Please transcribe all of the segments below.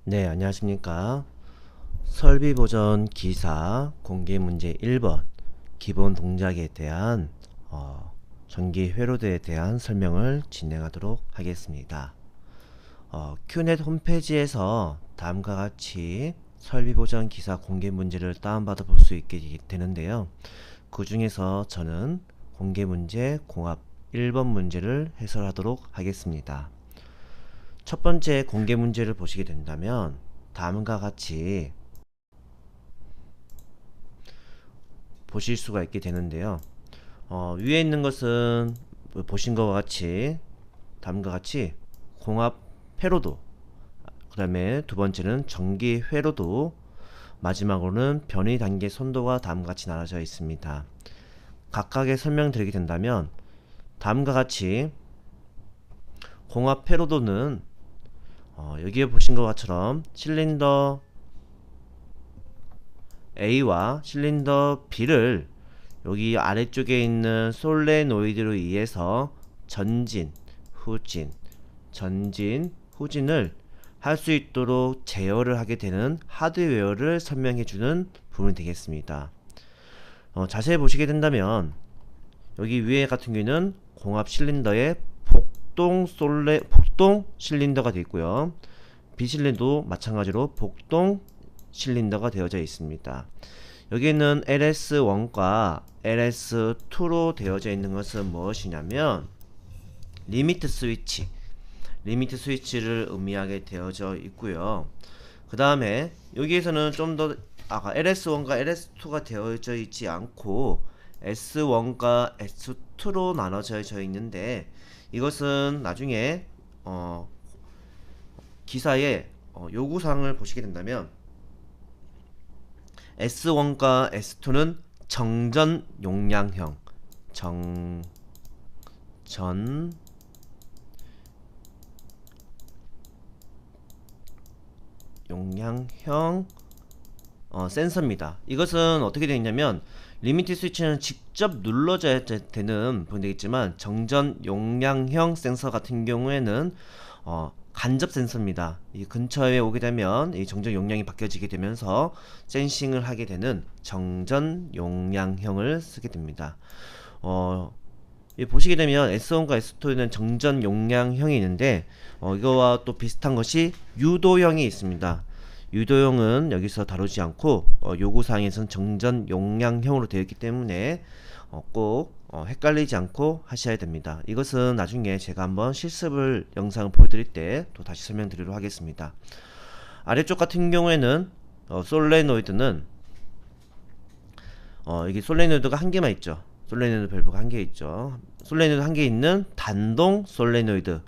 네, 안녕하십니까. 설비보전 기사 공개 문제 1번 기본 동작에 대한 전기 회로도에 대한 설명을 진행하도록 하겠습니다. 큐넷 홈페이지에서 다음과 같이 설비보전 기사 공개 문제를 다운받아 볼 수 있게 되는데요. 그 중에서 저는 공개 문제 공합 1번 문제를 해설하도록 하겠습니다. 첫 번째 공개 문제를 보시게 된다면 다음과 같이 보실 수가 있게 되는데요. 위에 있는 것은 보신 것과 같이 다음과 같이 공합 회로도, 그 다음에 두 번째는 전기 회로도, 마지막으로는 변이 단계 손도가 다음과 같이 나눠져 있습니다. 각각의 설명드리게 된다면 다음과 같이 공합 회로도는 여기에 보신 것처럼 실린더 A와 실린더 B를 여기 아래쪽에 있는 솔레노이드로 의해서 전진, 후진, 전진, 후진을 할 수 있도록 제어를 하게 되는 하드웨어를 설명해주는 부분이 되겠습니다. 자세히 보시게 된다면 여기 위에 같은 경우에는 공합 실린더의 복동 실린더가 되어 있고요. B 실린더도 마찬가지로 복동 실린더가 되어져 있습니다. 여기는 LS1과 LS2로 되어져 있는 것은 무엇이냐면 리미트 스위치를 의미하게 되어져 있고요. 그 다음에 여기에서는 좀 더 LS1과 LS2가 되어져 있지 않고 S1과 S2로 나눠져 있는데 이것은 나중에 기사의 요구사항을 보시게 된다면 S1과 S2는 정전 용량형, 센서입니다. 이것은 어떻게 되어 있냐면 리미트 스위치는 직접 눌러줘야 되는 부분이 되겠지만 정전 용량형 센서 같은 경우에는 간접 센서입니다. 이 근처에 오게 되면 이 정전 용량이 바뀌어지게 되면서 센싱을 하게 되는 정전 용량형을 쓰게 됩니다. 보시게 되면 S1과 S2는 정전 용량형이 있는데 이거와 또 비슷한 것이 유도형이 있습니다. 유도형은 여기서 다루지 않고 요구사항에서는 정전 용량형으로 되어 있기 때문에 꼭 헷갈리지 않고 하셔야 됩니다. 이것은 나중에 제가 한번 실습을 영상을 보여드릴 때 또 다시 설명드리도록 하겠습니다. 아래쪽 같은 경우에는 솔레노이드는 이게 솔레노이드가 한 개만 있죠. 솔레노이드 밸브가 한 개 있죠. 솔레노이드 한 개 있는 단동 솔레노이드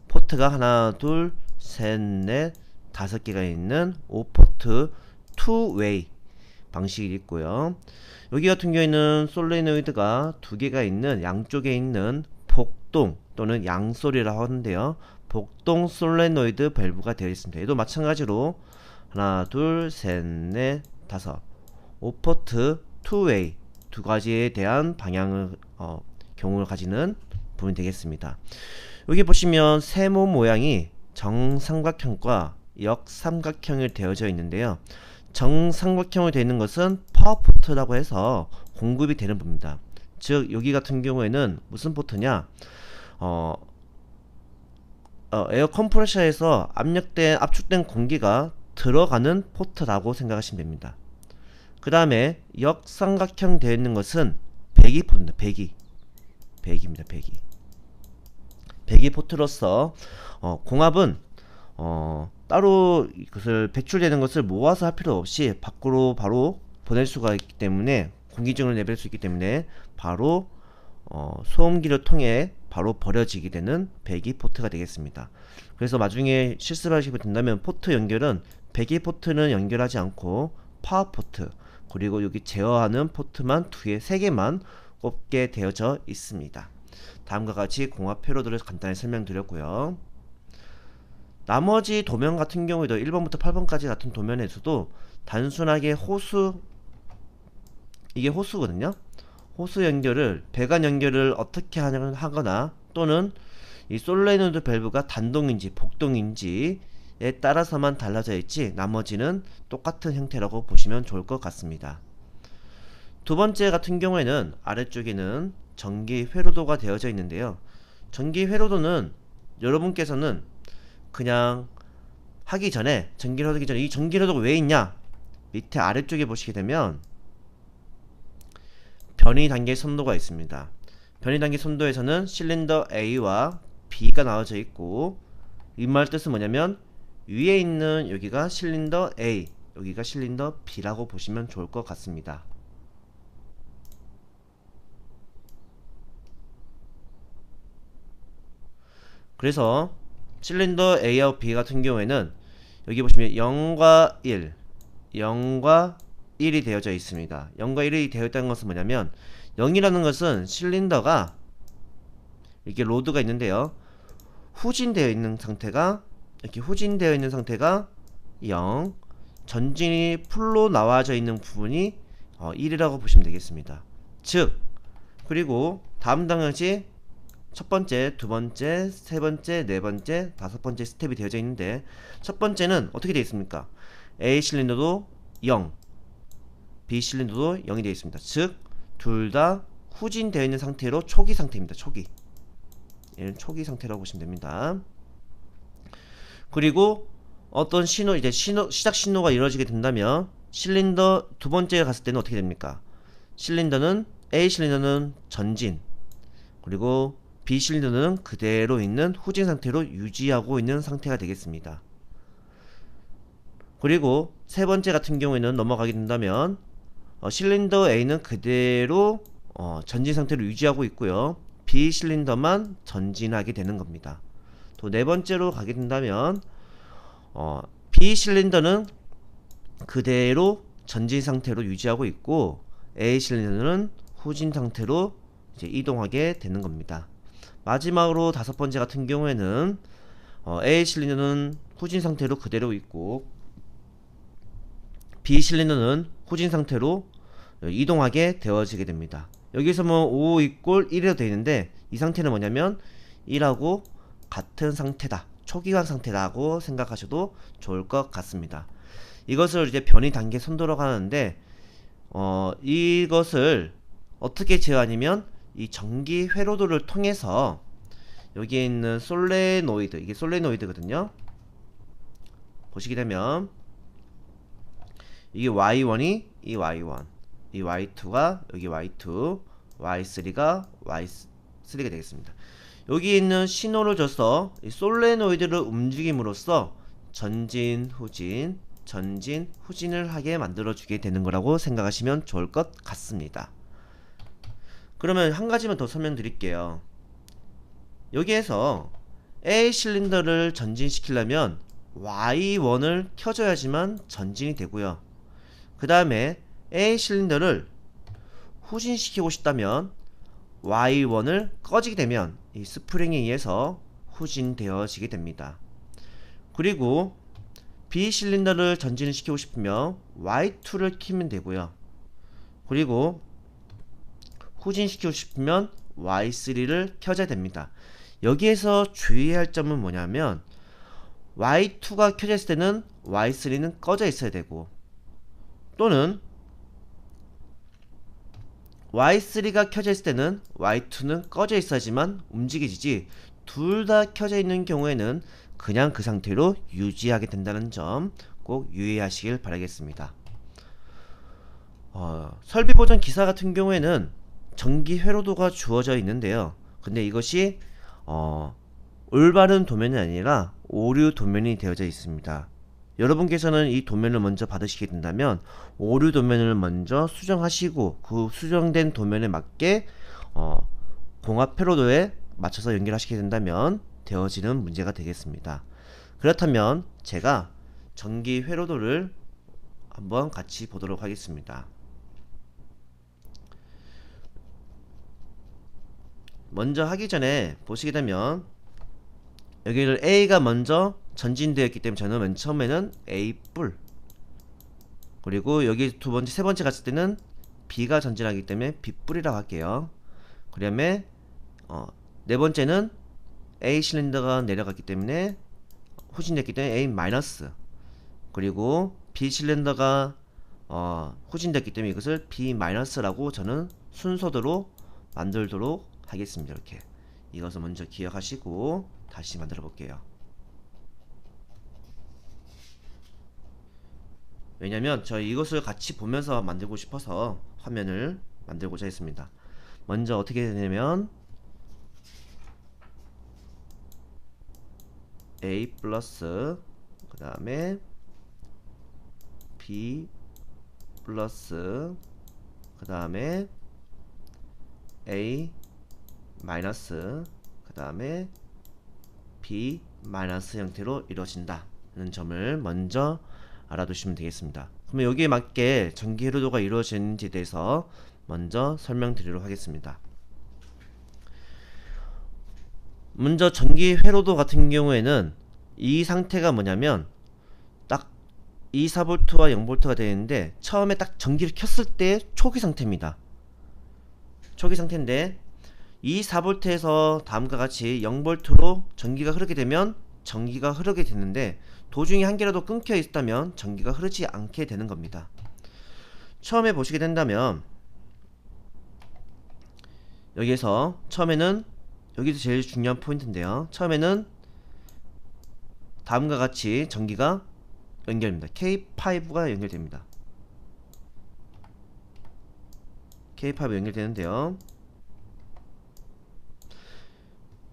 포트가 하나, 둘, 셋, 넷, 다섯 개가 있는 5포트 2웨이 방식이 있고요. 여기 같은 경우에는 솔레노이드가 두 개가 있는 양쪽에 있는 복동 또는 양솔이라고 하는데요. 복동 솔레노이드 밸브가 되어 있습니다. 얘도 마찬가지로 하나, 둘, 셋, 넷, 다섯 5포트 2웨이 두 가지에 대한 방향을 경우를 가지는 부분이 되겠습니다. 여기 보시면 세모 모양이 정삼각형과 역삼각형이 되어져 있는데요. 정삼각형이 되어 있는 것은 파워포트라고 해서 공급이 되는 부분입니다. 즉 여기 같은 경우에는 무슨 포트냐, 에어 컴프레셔에서 압축된 공기가 들어가는 포트라고 생각하시면 됩니다. 그 다음에 역삼각형 되어 있는 것은 배기 포트입니다. 배기입니다. 배기 포트로서 공합은 따로 그것을 배출되는 것을 모아서 할 필요 없이 밖으로 바로 보낼 수가 있기 때문에 공기중을 내볼 수 있기 때문에 바로 소음기를 통해 바로 버려지게 되는 배기 포트가 되겠습니다. 그래서 나중에 실습을 하시게 된다면 포트 연결은 배기 포트는 연결하지 않고 파워 포트 그리고 여기 제어하는 포트만 세 개만 꼽게 되어져 있습니다. 다음과 같이 공합 회로도를 간단히 설명드렸고요. 나머지 도면 같은 경우에도 1번부터 8번까지 같은 도면에서도 단순하게 이게 호수거든요. 호수 연결을 배관 연결을 어떻게 하거나 또는 이 솔레노이드 밸브가 단동인지 복동인지에 따라서만 달라져 있지 나머지는 똑같은 형태라고 보시면 좋을 것 같습니다. 두 번째 같은 경우에는 아래쪽에는 전기 회로도가 되어져 있는데요. 전기 회로도는 여러분께서는 그냥 하기 전에 전기 회로도 하기 전에 이 전기 회로도가 왜 있냐, 밑에 아래쪽에 보시게 되면 변이 단계 선도가 있습니다. 변이 단계 선도에서는 실린더 A와 B가 나와져 있고, 이 말 뜻은 뭐냐면 위에 있는 여기가 실린더 A, 여기가 실린더 B라고 보시면 좋을 것 같습니다. 그래서 실린더 A와 B 같은 경우에는 여기 보시면 0과 1, 0과 1이 되어져 있습니다. 0과 1이 되어 있다는 것은 뭐냐면 0이라는 것은 실린더가 이렇게 로드가 있는데요. 후진되어 있는 상태가 이렇게 후진되어 있는 상태가 0, 전진이 풀로 나와져 있는 부분이 1이라고 보시면 되겠습니다. 즉, 그리고 다음 당연시 첫 번째, 두 번째, 세 번째, 네 번째, 다섯 번째 스텝이 되어져 있는데, 첫 번째는 어떻게 되어 있습니까? A 실린더도 0, B 실린더도 0이 되어 있습니다. 즉, 둘 다 후진되어 있는 상태로 초기 상태입니다. 초기. 얘는 초기 상태라고 보시면 됩니다. 그리고 어떤 신호, 이제 시작 신호가 이루어지게 된다면 실린더 두 번째에 갔을 때는 어떻게 됩니까? 실린더는 A 실린더는 전진, 그리고 B 실린더는 그대로 있는 후진 상태로 유지하고 있는 상태가 되겠습니다. 그리고 세 번째 같은 경우에는 넘어가게 된다면 실린더 A는 그대로 전진 상태로 유지하고 있고요. B 실린더만 전진하게 되는 겁니다. 또 네 번째로 가게 된다면 B 실린더는 그대로 전진 상태로 유지하고 있고 A 실린더는 후진 상태로 이제 이동하게 되는 겁니다. 마지막으로 다섯 번째 같은 경우에는 A 실린더는 후진 상태로 그대로 있고 B 실린더는 후진 상태로 이동하게 되어지게 됩니다. 여기서 뭐 5 이꼴 1이라고 되어 있는데, 이 상태는 뭐냐면 1하고 같은 상태다, 초기화 상태라고 생각하셔도 좋을 것 같습니다. 이것을 이제 변이 단계 선도라고 하는데, 이것을 어떻게 제어하냐면 이 전기 회로도를 통해서 여기에 있는 솔레노이드, 이게 솔레노이드거든요. 보시게 되면 이게 Y1이 이 Y1, 이 Y2가 여기 Y2, Y3가 Y3가 되겠습니다. 여기 있는 신호를 줘서 이 솔레노이드를 움직임으로써 전진 후진 전진 후진을 하게 만들어 주게 되는 거라고 생각하시면 좋을 것 같습니다. 그러면 한 가지만 더 설명드릴게요. 여기에서 A 실린더를 전진시키려면 Y1을 켜줘야지만 전진이 되고요. 그 다음에 A 실린더를 후진시키고 싶다면 Y1을 꺼지게 되면 이 스프링에 의해서 후진되어지게 됩니다. 그리고 B 실린더를 전진을 시키고 싶으면 Y2를 키면 되고요. 그리고 후진시키고 싶으면 Y3를 켜줘야 됩니다. 여기에서 주의할 점은 뭐냐면 Y2가 켜져 있을 때는 Y3는 꺼져 있어야 되고, 또는 Y3가 켜져 있을 때는 Y2는 꺼져 있어야지만 움직이지, 둘 다 켜져 있는 경우에는 그냥 그 상태로 유지하게 된다는 점 꼭 유의하시길 바라겠습니다. 설비 보전 기사 같은 경우에는 전기 회로도가 주어져 있는데요. 근데 이것이 올바른 도면이 아니라 오류 도면이 되어져 있습니다. 여러분께서는 이 도면을 먼저 받으시게 된다면 오류 도면을 먼저 수정하시고 그 수정된 도면에 맞게 공합 회로도에 맞춰서 연결하시게 된다면 되어지는 문제가 되겠습니다. 그렇다면 제가 전기 회로도를 한번 같이 보도록 하겠습니다. 먼저 하기 전에 보시게 되면 여기를 A가 먼저 전진되었기 때문에 저는 맨 처음에는 A 뿔, 그리고 여기 두 번째, 세 번째 갔을 때는 B가 전진하기 때문에 B 뿔이라고 할게요. 그 다음에 네 번째는 A 실린더가 내려갔기 때문에 후진됐기 때문에 A 마이너스, 그리고 B 실린더가 후진됐기 때문에 이것을 B 마이너스라고 저는 순서대로 만들도록 하겠습니다. 이렇게 이것을 먼저 기억하시고 다시 만들어 볼게요. 왜냐면 저 이것을 같이 보면서 만들고 싶어서 화면을 만들고자 했습니다. 먼저 어떻게 되냐면 A 플러스 그 다음에 B 플러스 그 다음에 A 마이너스 그 다음에 B 마이너스 형태로 이루어진다는 점을 먼저 알아두시면 되겠습니다. 그러면 여기에 맞게 전기 회로도가 이루어지는지에 대해서 먼저 설명드리도록 하겠습니다. 먼저 전기 회로도 같은 경우에는 이 상태가 뭐냐면 딱 24V와 0V가 되는데 처음에 딱 전기를 켰을 때 초기 상태입니다. 초기 상태인데 24V에서 다음과 같이 0V로 전기가 흐르게 되면 전기가 흐르게 되는데 도중에 한 개라도 끊겨 있다면 전기가 흐르지 않게 되는 겁니다. 처음에 보시게 된다면 여기에서 처음에는 여기서 제일 중요한 포인트인데요. 처음에는 다음과 같이 전기가 연결됩니다. K5가 연결됩니다. K5 연결되는데요.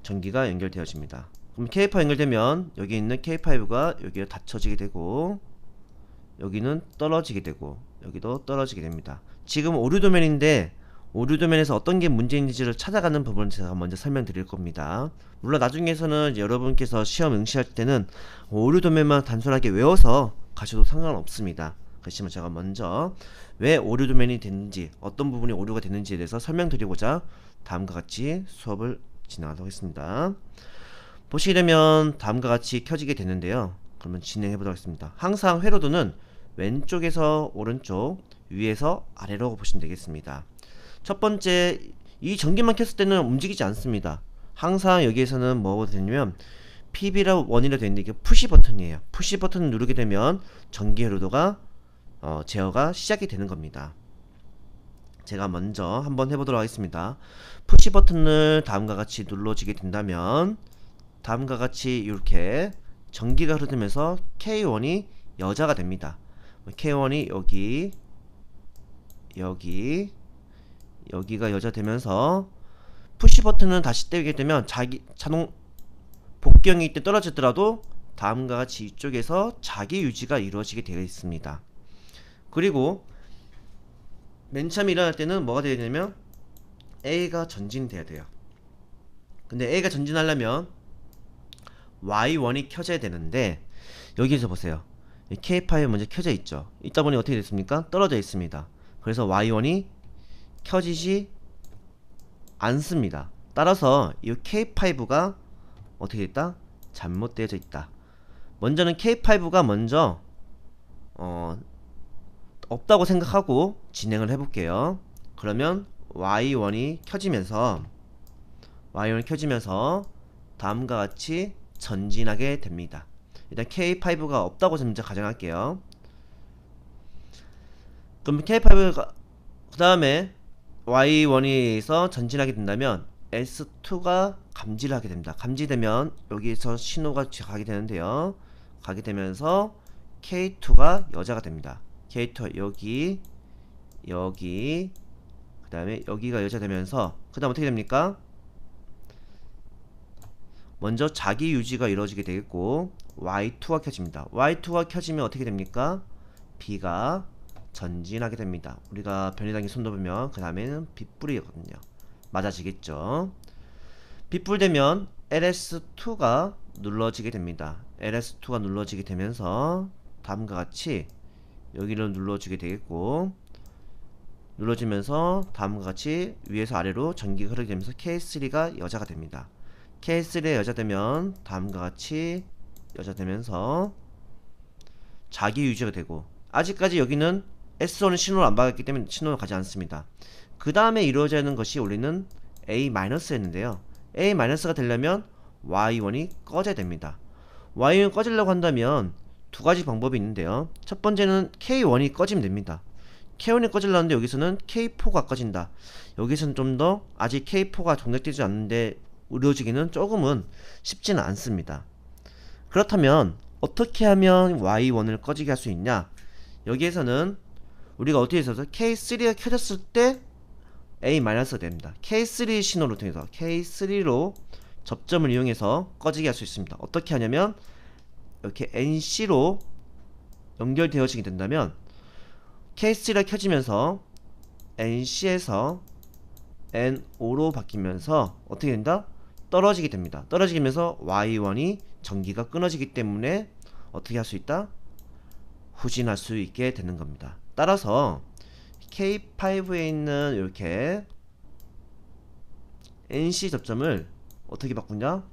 전기가 연결되어집니다. 그럼 K5 연결되면 여기 있는 K5가 여기에 닫혀지게 되고 여기는 떨어지게 되고 여기도 떨어지게 됩니다. 지금 오류 도면인데 오류 도면에서 어떤 게 문제인지를 찾아가는 부분을 제가 먼저 설명드릴 겁니다. 물론 나중에서는 여러분께서 시험 응시할 때는 오류 도면만 단순하게 외워서 가셔도 상관없습니다. 그렇지만 제가 먼저 왜 오류 도면이 됐는지 어떤 부분이 오류가 됐는지에 대해서 설명드리고자 다음과 같이 수업을 진행하도록 하겠습니다. 보시게 되면 다음과 같이 켜지게 되는데요. 그러면 진행해 보도록 하겠습니다. 항상 회로도는 왼쪽에서 오른쪽, 위에서 아래로 보시면 되겠습니다. 첫 번째, 이 전기만 켰을 때는 움직이지 않습니다. 항상 여기에서는 뭐가 되냐면 PB라 원이라 되어 있는데 이게 푸시 버튼이에요. 푸시 버튼을 누르게 되면 전기 회로도가 제어가 시작이 되는 겁니다. 제가 먼저 한번 해보도록 하겠습니다. 푸시 버튼을 다음과 같이 눌러지게 된다면 다음과 같이 이렇게 전기가 흐르면서 K1이 여자가 됩니다. K1이 여기가 여자 되면서 푸시 버튼을 다시 떼게 되면 자동 복경이 때 떨어지더라도 다음과 같이 이쪽에서 자기 유지가 이루어지게 되어 있습니다. 그리고 맨 처음 일어날 때는 뭐가 되어야 되냐면 A가 전진돼야 돼요. 근데 A가 전진하려면 Y1이 켜져야 되는데 여기서 보세요. K5 먼저 켜져 있죠. 있다 보니 어떻게 됐습니까? 떨어져 있습니다. 그래서 Y1이 켜지지 않습니다. 따라서 이 K5가 어떻게 됐다? 잘못되어져 있다. 먼저는 K5가 먼저 없다고 생각하고 진행을 해볼게요. 그러면 Y1이 켜지면서 다음과 같이 전진하게 됩니다. 일단 K5가 없다고 먼저 가정할게요. 그럼 K5가 그 다음에 Y1에서 전진하게 된다면 S2가 감지를 하게 됩니다. 감지되면 여기서 신호가 가게 되는데요. 가게 되면서 K2가 여자가 됩니다. K2 여기 그 다음에 여기가 여자 되면서 그 다음 어떻게 됩니까? 먼저 자기 유지가 이루어지게 되겠고 Y2가 켜집니다. Y2가 켜지면 어떻게 됩니까? B가 전진하게 됩니다. 우리가 변리당기 손도 보면 그 다음에는 빗불이거든요. 맞아지겠죠? 빗불 되면 LS2가 눌러지게 됩니다. LS2가 눌러지게 되면서 다음과 같이 여기를 눌러주게 되겠고 눌러지면서 다음과 같이 위에서 아래로 전기가 흐르게 되면서 K3가 여자가 됩니다. K3가 여자 되면 다음과 같이 여자 되면서 자기 유지가 되고 아직까지 여기는 S1은 신호를 안 받았기 때문에 신호를 가지 않습니다. 그 다음에 이루어져야 하는 것이 우리는 A-였는데요. A-가 되려면 Y1이 꺼져야 됩니다. Y1 꺼지려고 한다면 두 가지 방법이 있는데요. 첫 번째는 K1이 꺼지면 됩니다. K1이 꺼지려는데 여기서는 K4가 꺼진다. 여기서는 좀 더 아직 K4가 정착되지 않는데 이루어지기는 조금은 쉽지는 않습니다. 그렇다면 어떻게 하면 Y1을 꺼지게 할 수 있냐? 여기에서는 우리가 어떻게 해서 K3가 켜졌을 때 A-가 됩니다. K3 신호를 통해서 K3로 접점을 이용해서 꺼지게 할 수 있습니다. 어떻게 하냐면 이렇게 NC로 연결되어지게 된다면 K3가 켜지면서 NC에서 NO로 바뀌면서 어떻게 된다? 떨어지게 됩니다. 떨어지면서 Y1이 전기가 끊어지기 때문에 어떻게 할 수 있다? 후진할 수 있게 되는 겁니다. 따라서 K5에 있는 이렇게 NC 접점을 어떻게 바꾸냐?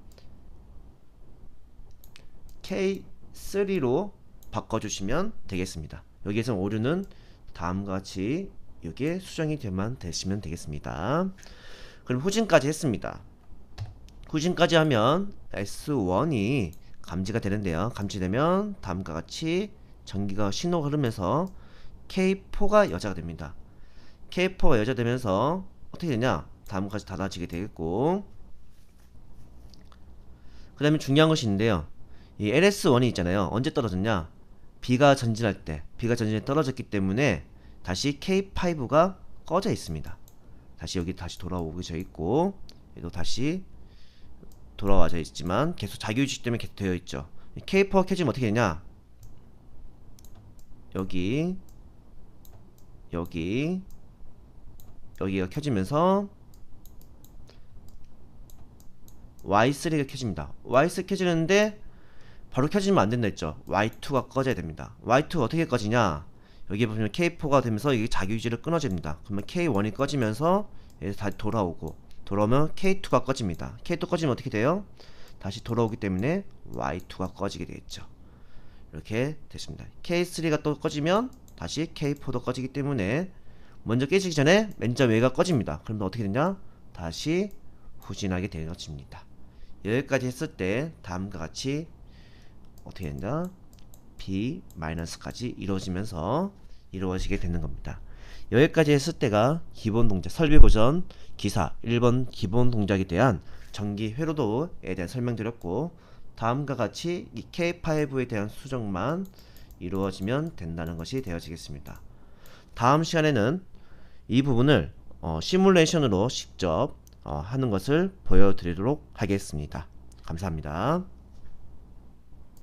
K3로 바꿔주시면 되겠습니다. 여기에서 오류는 다음과 같이 여기에 수정이 되시면 되겠습니다. 그럼 후진까지 했습니다. 후진까지 하면 S1이 감지가 되는데요. 감지되면 다음과 같이 전기가 신호가 흐르면서 K4가 여자가 됩니다. K4가 여자 되면서 어떻게 되냐? 다음과 같이 닫아지게 되겠고, 그 다음에 중요한 것이 있는데요. 이 LS1이 있잖아요. 언제 떨어졌냐? B가 전진할 때, B가 전진에 떨어졌기 때문에 다시 K5가 꺼져 있습니다. 다시 여기 다시 돌아오게 있고, 얘도 다시 돌아와져 있지만 계속 자기유지 때문에 계속 되어 있죠. K4가 켜지면 어떻게 되냐? 여기가 켜지면서 Y3가 켜집니다. Y3 켜지는데 바로 켜지면 안 된다 했죠. Y2가 꺼져야 됩니다. Y2가 어떻게 꺼지냐? 여기 보면 K4가 되면서 이게 자기유지를 끊어집니다. 그러면 K1이 꺼지면서 얘에서 다시 돌아오면 K2가 꺼집니다. K2 꺼지면 어떻게 돼요? 다시 돌아오기 때문에 Y2가 꺼지게 되겠죠. 이렇게 됐습니다. K3가 또 꺼지면 다시 K4도 꺼지기 때문에 먼저 깨지기 전에 맨 위가 꺼집니다. 그러면 어떻게 되냐? 다시 후진하게 되어집니다. 여기까지 했을 때 다음과 같이 어떻게 된다? B-까지 이루어지게 되는 겁니다. 여기까지 했을 때가 기본 동작 설비 고전 기사 1번 기본 동작에 대한 전기 회로도에 대한 설명드렸고, 다음과 같이 이 K5에 대한 수정만 이루어지면 된다는 것이 되어지겠습니다. 다음 시간에는 이 부분을 시뮬레이션으로 직접 하는 것을 보여드리도록 하겠습니다. 감사합니다.